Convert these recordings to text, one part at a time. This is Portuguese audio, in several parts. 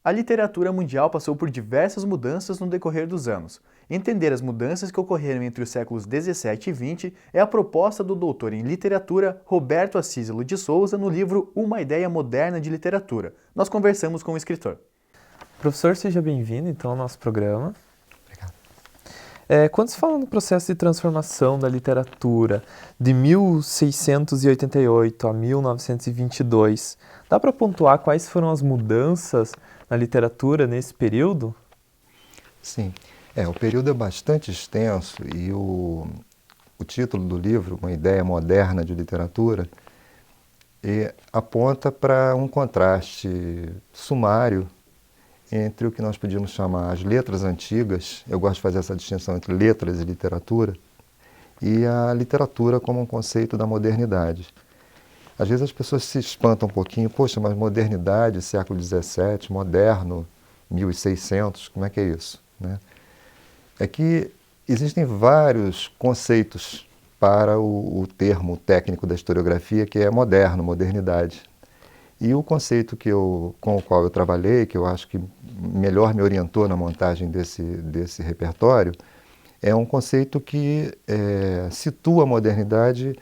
A literatura mundial passou por diversas mudanças no decorrer dos anos. Entender as mudanças que ocorreram entre os séculos 17 e 20 é a proposta do doutor em literatura Roberto Acísilo de Souza no livro Uma Ideia Moderna de Literatura. Nós conversamos com o escritor. Professor, seja bem-vindo então ao nosso programa. Obrigado. Quando se fala no processo de transformação da literatura de 1688 a 1922, dá para pontuar quais foram as mudanças na literatura nesse período? Sim, o período é bastante extenso e o título do livro, Uma Ideia Moderna de Literatura, aponta para um contraste sumário entre o que nós podíamos chamar as letras antigas, eu gosto de fazer essa distinção entre letras e literatura, e a literatura como um conceito da modernidade. Às vezes as pessoas se espantam um pouquinho, poxa, mas modernidade, século XVII, moderno, 1600, como é que é isso? Né? É que existem vários conceitos para o termo técnico da historiografia, que é moderno, modernidade. E o conceito com o qual eu trabalhei, que eu acho que melhor me orientou na montagem desse repertório, é um conceito que situa a modernidade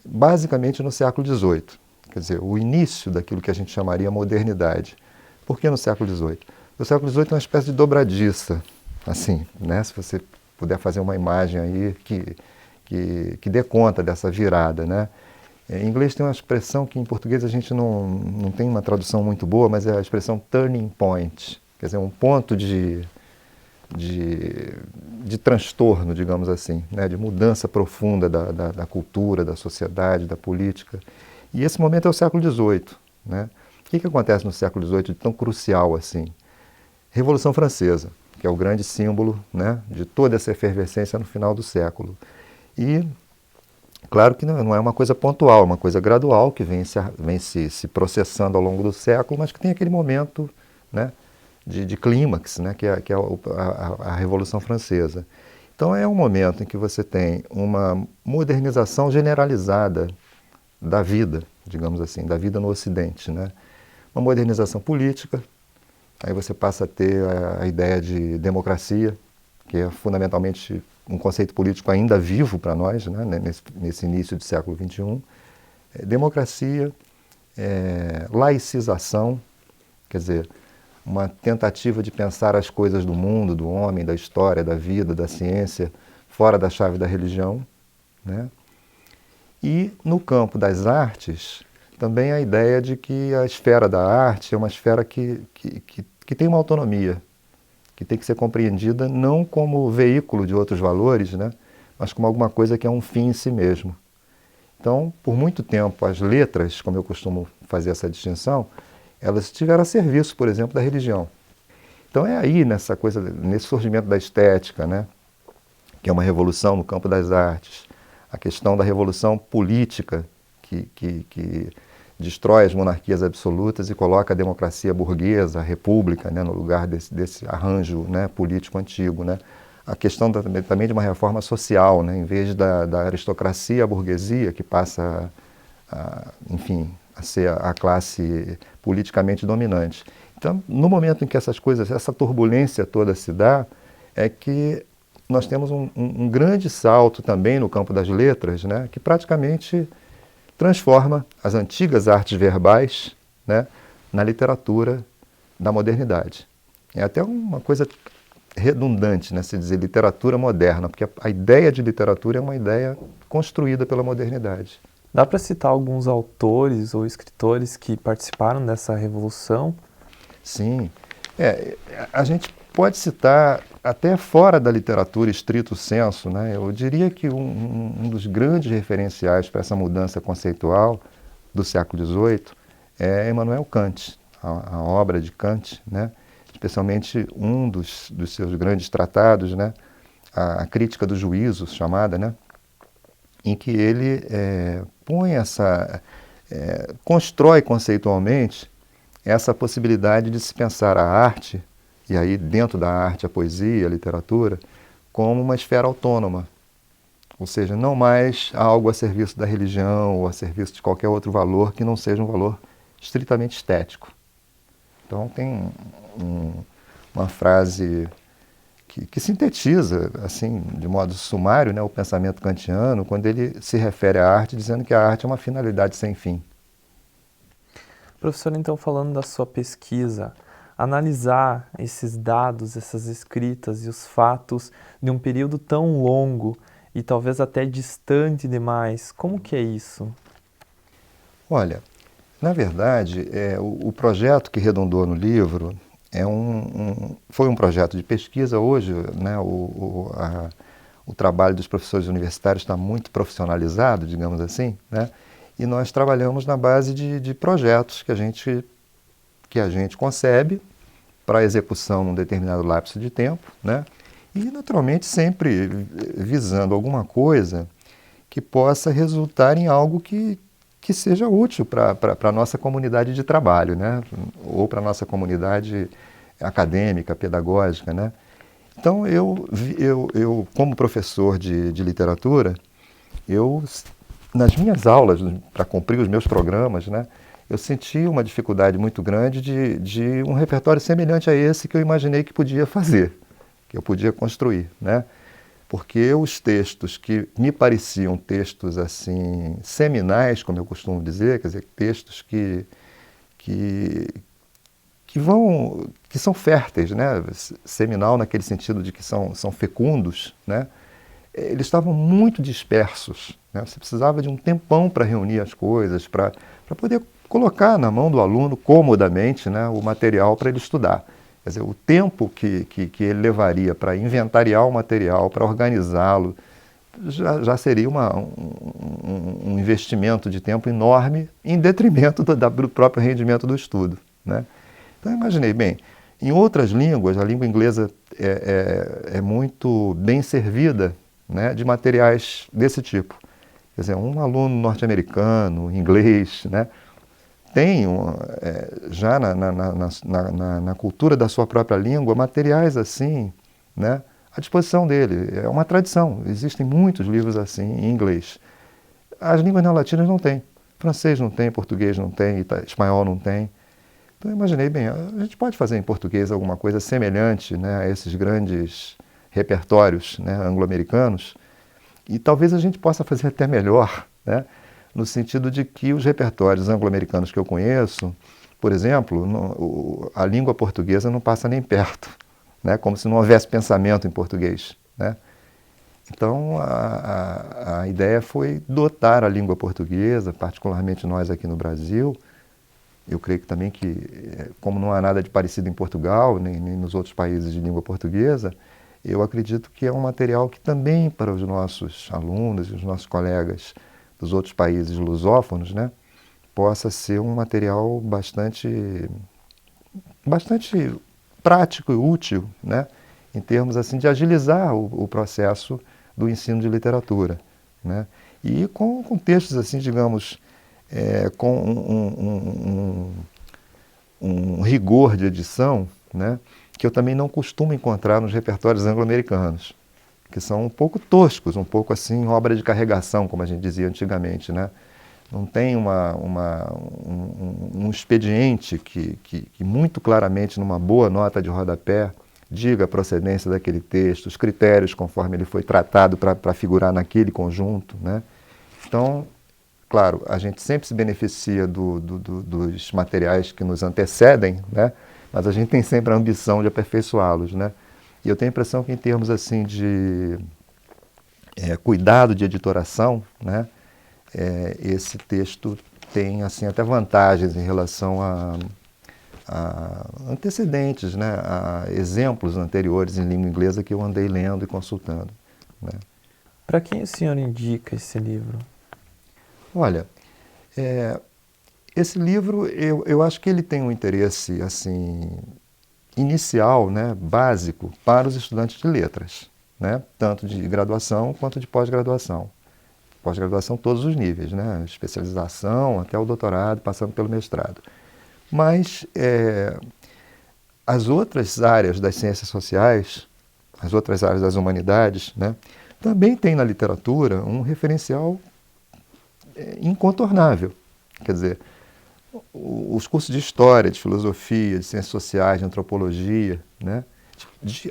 basicamente no século XVIII. Quer dizer, o início daquilo que a gente chamaria modernidade. Por que no século XVIII? O século XVIII é uma espécie de dobradiça, assim, né? Se você puder fazer uma imagem aí que dê conta dessa virada, né? Em inglês tem uma expressão que em português a gente não tem uma tradução muito boa, mas é a expressão turning point, quer dizer, um ponto de transtorno, digamos assim, né? De mudança profunda da cultura, da sociedade, da política. E esse momento é o século XVIII. Né? O que acontece no século XVIII de tão crucial assim? Revolução Francesa, que é o grande símbolo, né, de toda essa efervescência no final do século. E claro que não é uma coisa pontual, é uma coisa gradual que vem se processando ao longo do século, mas que tem aquele momento, né, de clímax, né, que é a Revolução Francesa. Então é um momento em que você tem uma modernização generalizada da vida, digamos assim, da vida no Ocidente. Né? Uma modernização política, aí você passa a ter a ideia de democracia, que é fundamentalmente um conceito político ainda vivo para nós, né, nesse início do século XXI. Democracia, laicização, quer dizer, uma tentativa de pensar as coisas do mundo, do homem, da história, da vida, da ciência, fora da chave da religião. Né? E no campo das artes, também a ideia de que a esfera da arte é uma esfera que tem uma autonomia, que tem que ser compreendida não como veículo de outros valores, né, mas como alguma coisa que é um fim em si mesmo. Então, por muito tempo, as letras, como eu costumo fazer essa distinção, elas estiveram a serviço, por exemplo, da religião. Então é aí, nesse surgimento da estética, né, que é uma revolução no campo das artes, a questão da revolução política, que destrói as monarquias absolutas e coloca a democracia burguesa, a república, né, no lugar desse arranjo, né, político antigo. Né. A questão também de uma reforma social, né, em vez da aristocracia, a burguesia, que passa a ser a classe politicamente dominante. Então, no momento em que essa turbulência toda se dá, é que nós temos um grande salto também no campo das letras, né, que praticamente transforma as antigas artes verbais, né, na literatura da modernidade. É até uma coisa redundante, né, se dizer literatura moderna, porque a ideia de literatura é uma ideia construída pela modernidade. Dá para citar alguns autores ou escritores que participaram dessa revolução? Sim. A gente pode citar até fora da literatura estrito sensu, né? Eu diria que um dos grandes referenciais para essa mudança conceitual do século XVIII é Immanuel Kant, a obra de Kant, né? Especialmente um dos seus grandes tratados, né? A Crítica do Juízo, chamada, né? Em que ele constrói conceitualmente essa possibilidade de se pensar a arte, e aí dentro da arte a poesia, a literatura, como uma esfera autônoma. Ou seja, não mais algo a serviço da religião ou a serviço de qualquer outro valor que não seja um valor estritamente estético. Então tem uma frase que sintetiza, assim, de modo sumário, né, o pensamento kantiano, quando ele se refere à arte, dizendo que a arte é uma finalidade sem fim. Professor, então, falando da sua pesquisa, analisar esses dados, essas escritas e os fatos de um período tão longo e talvez até distante demais, como que é isso? Olha, na verdade, o projeto que redundou no livro foi um projeto de pesquisa. Hoje, né, o trabalho dos professores universitários está muito profissionalizado, digamos assim, né? E nós trabalhamos na base de projetos que a gente concebe para execução num determinado lapso de tempo, né? E, naturalmente, sempre visando alguma coisa que possa resultar em algo que seja útil para a nossa comunidade de trabalho, né? Ou para a nossa comunidade acadêmica, pedagógica, né? Então, eu como professor de literatura, nas minhas aulas, para cumprir os meus programas, né, eu senti uma dificuldade muito grande de um repertório semelhante a esse que eu imaginei que podia fazer, que eu podia construir, né? Porque os textos que me pareciam textos assim seminais, como eu costumo dizer, quer dizer, textos que são férteis, né? Seminal naquele sentido de que são fecundos, né? Eles estavam muito dispersos, né? Você precisava de um tempão para reunir as coisas, para poder colocar na mão do aluno comodamente, né, o material para ele estudar. Quer dizer, o tempo que ele levaria para inventariar o material, para organizá-lo, já seria um investimento de tempo enorme em detrimento do próprio rendimento do estudo, né? Então, eu imaginei, bem, em outras línguas, a língua inglesa é muito bem servida, né, de materiais desse tipo. Quer dizer, um aluno norte-americano, inglês, né, tem já na cultura da sua própria língua materiais assim, né, à disposição dele. É uma tradição, existem muitos livros assim em inglês. As línguas neolatinas não têm. Francês não tem, português não tem, espanhol não tem. Então eu imaginei, bem, a gente pode fazer em português alguma coisa semelhante, né, a esses grandes repertórios, né, anglo-americanos, e talvez a gente possa fazer até melhor, né, no sentido de que os repertórios anglo-americanos que eu conheço, por exemplo, a língua portuguesa não passa nem perto, né, como se não houvesse pensamento em português, né? Então a ideia foi dotar a língua portuguesa, particularmente nós aqui no Brasil. Eu creio que também como não há nada de parecido em Portugal, nem nos outros países de língua portuguesa, eu acredito que é um material que também para os nossos alunos e os nossos colegas dos outros países lusófonos, né, possa ser um material bastante prático e útil, né, em termos assim, de agilizar o processo do ensino de literatura, né, e com textos assim, digamos, com um rigor de edição, né, que eu também não costumo encontrar nos repertórios anglo-americanos, que são um pouco toscos, um pouco assim, obra de carregação, como a gente dizia antigamente, né? Não tem um expediente que muito claramente, numa boa nota de rodapé, diga a procedência daquele texto, os critérios conforme ele foi tratado para figurar naquele conjunto, né? Então, claro, a gente sempre se beneficia dos materiais que nos antecedem, né? Mas a gente tem sempre a ambição de aperfeiçoá-los, né? E eu tenho a impressão que em termos assim de cuidado de editoração, né, esse texto tem assim até vantagens em relação a antecedentes, né, a exemplos anteriores em língua inglesa que eu andei lendo e consultando, né. Para quem o senhor indica esse livro? Olha, esse livro eu acho que ele tem um interesse assim inicial, né, básico para os estudantes de letras, né, tanto de graduação quanto de pós-graduação. Pós-graduação todos os níveis, né, especialização até o doutorado, passando pelo mestrado. Mas as outras áreas das ciências sociais, as outras áreas das humanidades, né, também tem na literatura um referencial incontornável. Quer dizer, os cursos de história, de filosofia, de ciências sociais, de antropologia, né?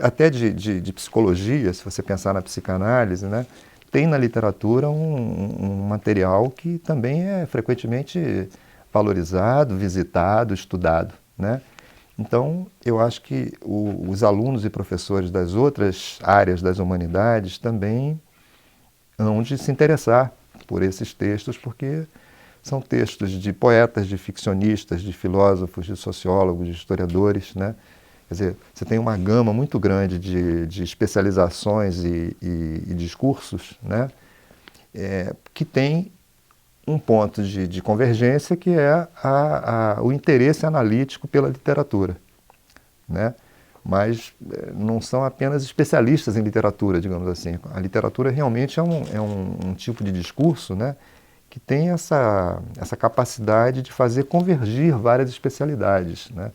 Até de psicologia, se você pensar na psicanálise, né? Tem na literatura um material que também é frequentemente valorizado, visitado, estudado, né? Então, eu acho que os alunos e professores das outras áreas das humanidades também hão de se interessar por esses textos, porque são textos de poetas, de ficcionistas, de filósofos, de sociólogos, de historiadores, né? Quer dizer, você tem uma gama muito grande de especializações e discursos, né? Que tem um ponto de convergência que é o interesse analítico pela literatura, né? Mas não são apenas especialistas em literatura, digamos assim. A literatura realmente é um tipo de discurso, né, que tem essa capacidade de fazer convergir várias especialidades, né?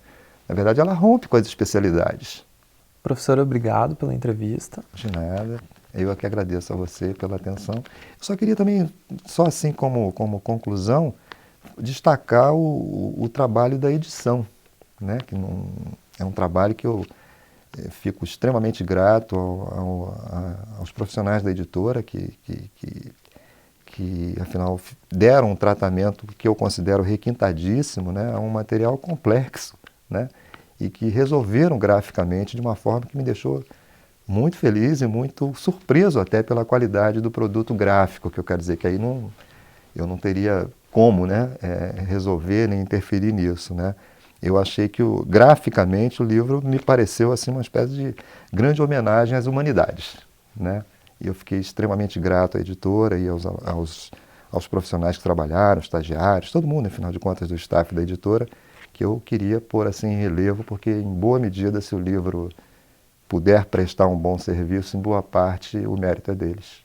Na verdade, ela rompe com as especialidades. Professor, obrigado pela entrevista. De nada. Eu é que agradeço a você pela atenção. Eu só queria também, só assim como conclusão, destacar o trabalho da edição, né? Que é um trabalho que eu fico extremamente grato aos profissionais da editora que afinal, deram um tratamento que eu considero requintadíssimo, né? A um material complexo, né? E que resolveram graficamente de uma forma que me deixou muito feliz e muito surpreso até pela qualidade do produto gráfico, que eu quero dizer que aí eu não teria como, né, resolver nem interferir nisso, né? Eu achei que graficamente o livro me pareceu assim uma espécie de grande homenagem às humanidades, né? E eu fiquei extremamente grato à editora e aos profissionais que trabalharam, estagiários, todo mundo, afinal de contas, do staff da editora, que eu queria pôr assim em relevo, porque em boa medida, se o livro puder prestar um bom serviço, em boa parte o mérito é deles.